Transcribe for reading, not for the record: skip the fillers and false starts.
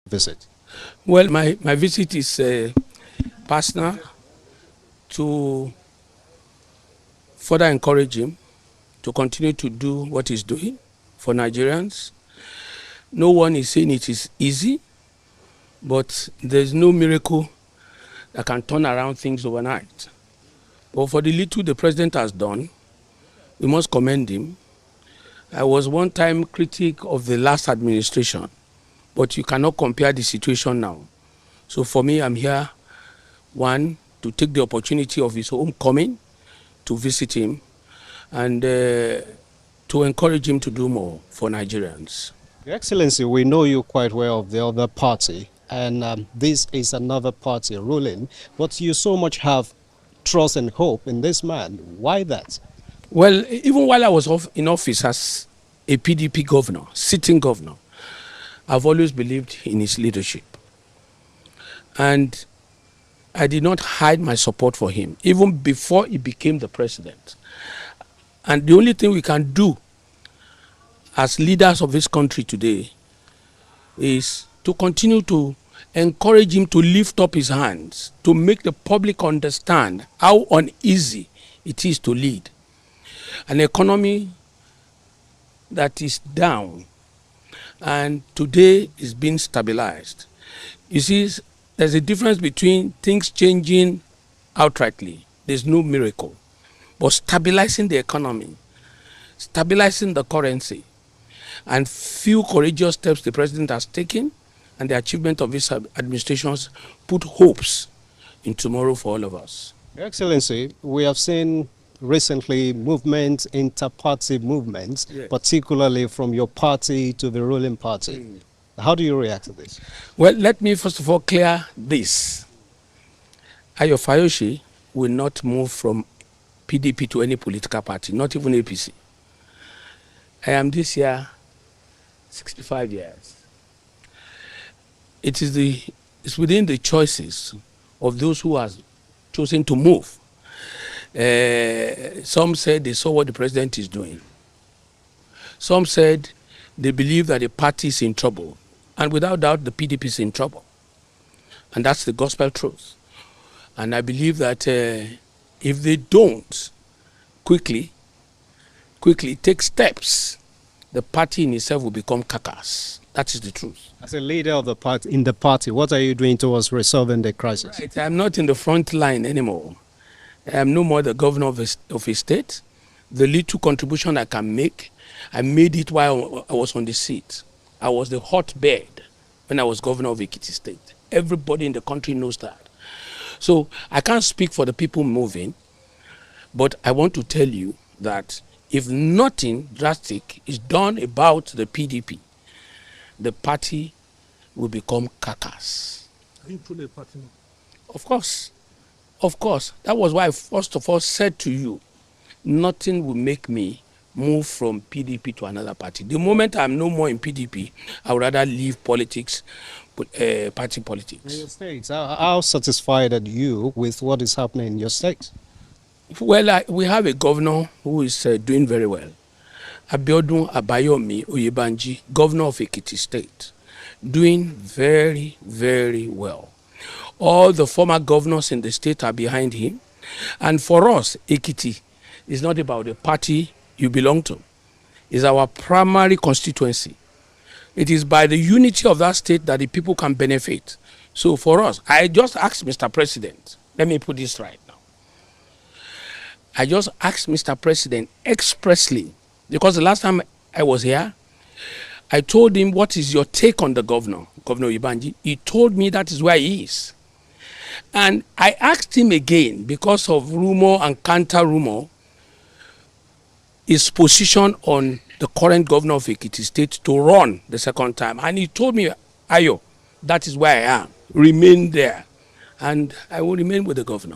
visit? Well, my visit is personal to further encourage him to continue to do what he's doing for Nigerians. No one is saying it is easy, but there's no miracle that can turn around things overnight. But for the little the president has done, we must commend him. I was one time critic of the last administration, but you cannot compare the situation now. So for me, I'm here, one, to take the opportunity of his homecoming to visit him and to encourage him to do more for Nigerians. Your Excellency, we know you quite well of the other party, and this is another party ruling, but you so much have trust and hope in this man. Why that? Well, even while I was in office as a PDP governor, sitting governor, I've always believed in his leadership. And I did not hide my support for him, even before he became the president. And the only thing we can do as leaders of this country today is to continue to encourage him to lift up his hands, to make the public understand how uneasy it is to lead an economy that is down and today is being stabilized. You see, there's a difference between things changing outrightly. There's no miracle. But stabilizing the economy, stabilizing the currency, and few courageous steps the president has taken and the achievement of his administrations put hopes in tomorrow for all of us. Your Excellency, we have seen recently movements, inter-party movements, yes, particularly from your party to the ruling party. How do you react to this? Well, let me first of all clear this. Fayose will not move from PDP to any political party, not even APC. I am this year 65 years. It's within the choices of those who have chosen to move. Some said they saw what the president is doing. Some said they believe that the party is in trouble. And without doubt, the PDP is in trouble. And that's the gospel truth. And I believe that if they don't quickly take steps, the party in itself will become carcass. That is the truth. As a leader of the party, in the party, what are you doing towards resolving the crisis? Right. I'm not in the front line anymore. I am no more the governor of a state. The little contribution I can make, I made it while I was on the seat. I was the hotbed when I was governor of Ekiti State. Everybody in the country knows that. So I can't speak for the people moving, but I want to tell you that if nothing drastic is done about the PDP, the party will become carcass. Are you truly a party? Of course. Of course. That was why I first of all said to you, nothing will make me move from PDP to another party. The moment I'm no more in PDP, I would rather leave politics, party politics. In your state, how satisfied are you with what is happening in your state? Well, we have a governor who is doing very well. Abiodun Abayomi Oyebanji, governor of Ekiti State, doing very, very well. All the former governors in the state are behind him. And for us, Ekiti is not about the party you belong to. It's our primary constituency. It is by the unity of that state that the people can benefit. So for us, I just asked Mr. President, let me put this right now. I just asked Mr. President expressly, because the last time I was here, I told him, what is your take on the governor, Governor Ibanji? He told me that is where he is. And I asked him again, because of rumor and counter rumor, his position on the current governor of Ekiti State to run the second time. And he told me, Ayo, that is where I am. Remain there. And I will remain with the governor.